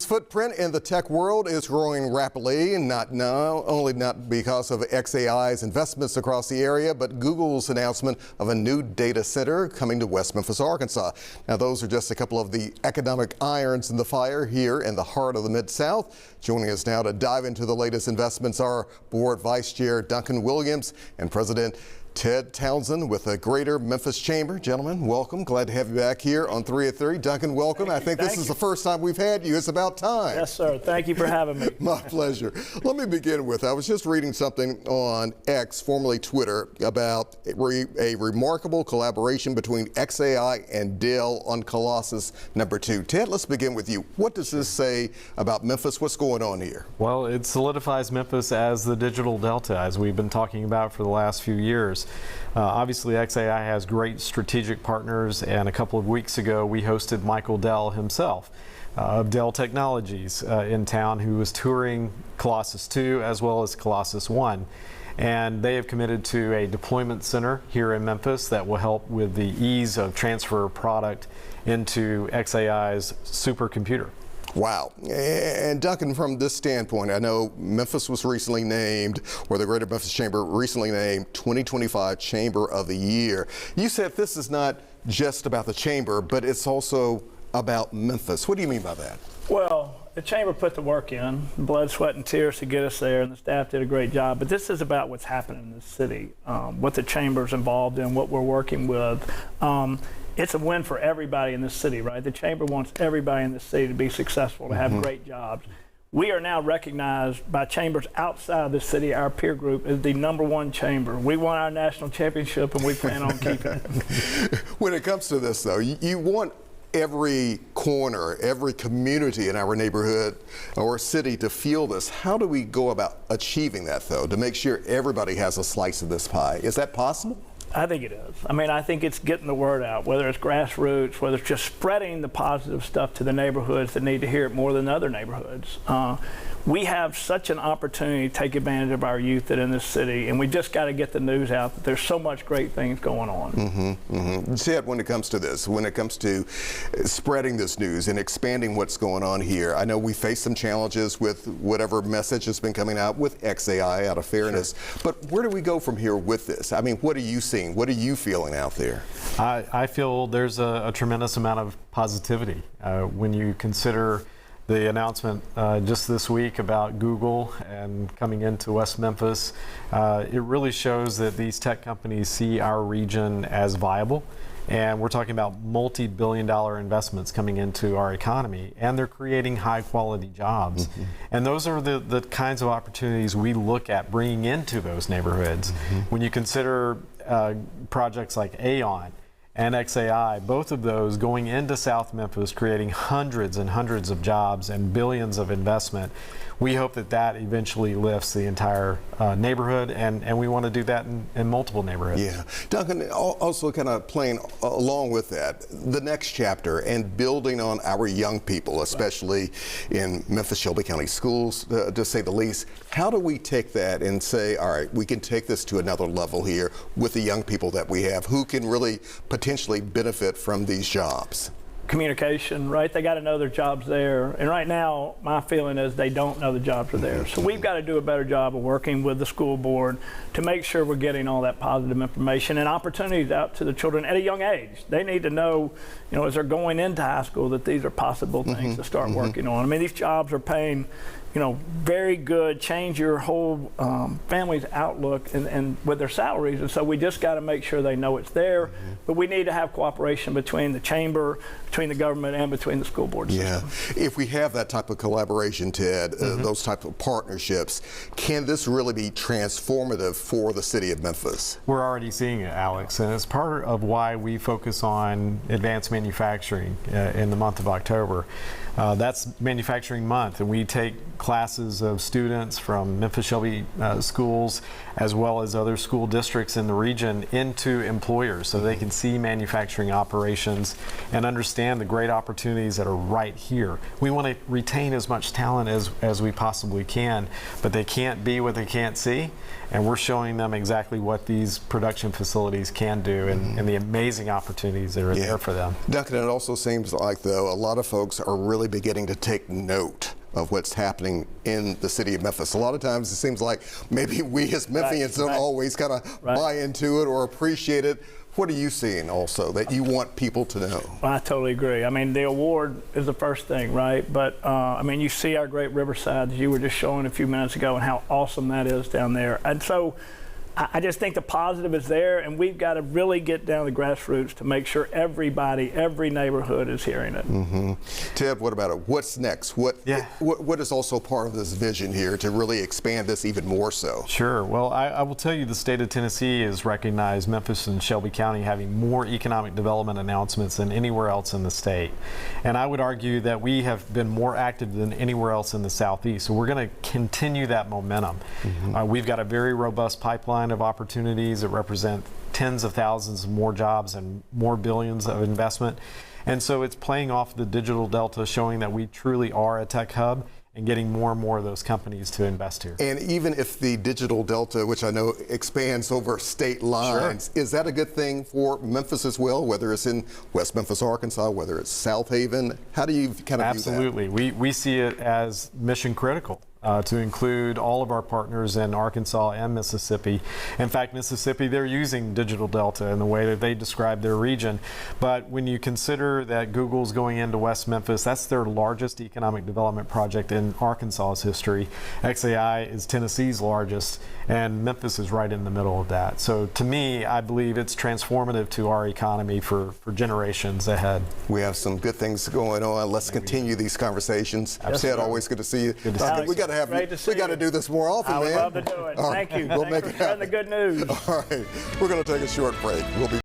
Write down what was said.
footprint in the tech world is growing rapidly, and not because of xAI's investments across the area, but Google's announcement of a new data center coming to West Memphis, Arkansas. Now, those are just a couple of the economic irons in the fire here in the heart of the Mid-South. Joining us now to dive into the latest investments are Board Vice Chair Duncan Williams and President Ted Townsend with the Greater Memphis Chamber. Gentlemen, welcome. Glad to have you back here on 3 at 3. Duncan, welcome. I think this is the first time we've had you. It's about time. Yes, sir. Thank you for having me. My pleasure. Let me begin with, I was just reading something on X, formerly Twitter, about a remarkable collaboration between xAI and Dell on Colossus #2. Ted, let's begin with you. What does this say about Memphis? What's going on here? Well, it solidifies Memphis as the digital delta, as we've been talking about for the last few years. Obviously, xAI has great strategic partners, and a couple of weeks ago we hosted Michael Dell himself of Dell Technologies in town, who was touring Colossus 2 as well as Colossus 1. And they have committed to a deployment center here in Memphis that will help with the ease of transfer of product into xAI's supercomputer. Wow. And Duncan, from this standpoint, I know Memphis was recently named, or the Greater Memphis Chamber recently named 2025 Chamber of the Year. You said this is not just about the Chamber, but it's also about Memphis. What do you mean by that? Well, the Chamber put the work in, blood, sweat, and tears to get us there, and the staff did a great job. But this is about what's happening in the city, what the Chamber's involved in, what we're working with. It's a win for everybody in the city, right? The Chamber wants everybody in the city to be successful, to have great jobs. We are now recognized by chambers outside the city. Our peer group is the #1 chamber. We won our national championship, and we plan on keeping it. When it comes to this, though, you want every corner, every community in our neighborhood or city to feel this. How do we go about achieving that, though, to make sure everybody has a slice of this pie? Is that possible? I think it is. I mean, I think it's getting the word out, whether it's grassroots, whether it's just spreading the positive stuff to the neighborhoods that need to hear it more than other neighborhoods. We have such an opportunity to take advantage of our youth that in this city, and we just got to get the news out that there's so much great things going on. Ted, when it comes to this, when it comes to spreading this news and expanding what's going on here, I know we face some challenges with whatever message has been coming out with xAI, out of fairness, but where do we go from here with this? I mean, what are you seeing? What are you feeling out there? I feel there's a tremendous amount of positivity when you consider the announcement just this week about Google and coming into West Memphis. It really shows that these tech companies see our region as viable, and we're talking about multi-billion-dollar investments coming into our economy, and they're creating high-quality jobs. And those are the kinds of opportunities we look at bringing into those neighborhoods. When you consider projects like Aon and xAI, both of those going into South Memphis, creating hundreds and hundreds of jobs and billions of investment. We hope that that eventually lifts the entire neighborhood, and we want to do that in multiple neighborhoods. Yeah. Duncan, also kind of playing along with that, the next chapter and building on our young people, especially in Memphis Shelby County schools, to say the least. How do we take that and say, all right, we can take this to another level here with the young people that we have who can really potentially benefit from these jobs? Communication, right? They got to know their job's there. And right now, my feeling is they don't know the jobs are there. So we've got to do a better job of working with the school board to make sure we're getting all that positive information and opportunities out to the children at a young age. They need to know, you know, as they're going into high school, that these are possible things to start working on. I mean, these jobs are paying, you know, very good, change your whole family's outlook and with their salaries. And so we just got to make sure they know it's there. But we need to have cooperation between the chamber, between the government, and between the school board system. Yeah. If we have that type of collaboration, Ted, those type of partnerships, can this really be transformative for the city of Memphis? We're already seeing it, Alex, and it's part of why we focus on advanced manufacturing in the month of October. That's Manufacturing Month, and we take classes of students from Memphis Shelby schools as well as other school districts in the region into employers so they can see manufacturing operations and understand the great opportunities that are right here. We want to retain as much talent as we possibly can, but they can't be what they can't see, and we're showing them exactly what these production facilities can do and the amazing opportunities that are there for them. Duncan, it also seems like, though, a lot of folks are really really beginning to take note of what's happening in the city of Memphis? A lot of times it seems like maybe we as Memphians don't always kind of buy into it or appreciate it. What are you seeing also that you want people to know? Well, I totally agree. I mean, the award is the first thing, right? But, I mean, you see our great riverside that you were just showing a few minutes ago and how awesome that is down there. And so I just think the positive is there, and we've got to really get down to the grassroots to make sure everybody, every neighborhood is hearing it. Mm-hmm. Ted, what about it? What's next? What is also part of this vision here to really expand this even more so? Sure. Well, I will tell you the state of Tennessee has recognized Memphis and Shelby County having more economic development announcements than anywhere else in the state. And I would argue that we have been more active than anywhere else in the Southeast. So we're going to continue that momentum. Mm-hmm. We've got a very robust pipeline of opportunities that represent tens of thousands more jobs and more billions of investment. And so it's playing off the digital delta, showing that we truly are a tech hub and getting more and more of those companies to invest here. And even if the digital delta, which I know expands over state lines, is that a good thing for Memphis as well, whether it's in West Memphis, Arkansas, whether it's South Haven? How do you kind of Absolutely. view that? We see it as mission critical. To include all of our partners in Arkansas and Mississippi. In fact, Mississippi, they're using Digital Delta in the way that they describe their region. But when you consider that Google's going into West Memphis, that's their largest economic development project in Arkansas's history. xAI is Tennessee's largest, and Memphis is right in the middle of that. So to me, I believe it's transformative to our economy for generations ahead. We have some good things going on. Let's continue these conversations. Ted, always good to see you. Good to see you. We got to we got to do this more often, I man. would love to do it. Thank you. We'll Thanks make for it sharing happen. the good news. All right. We're going to take a short break. We'll be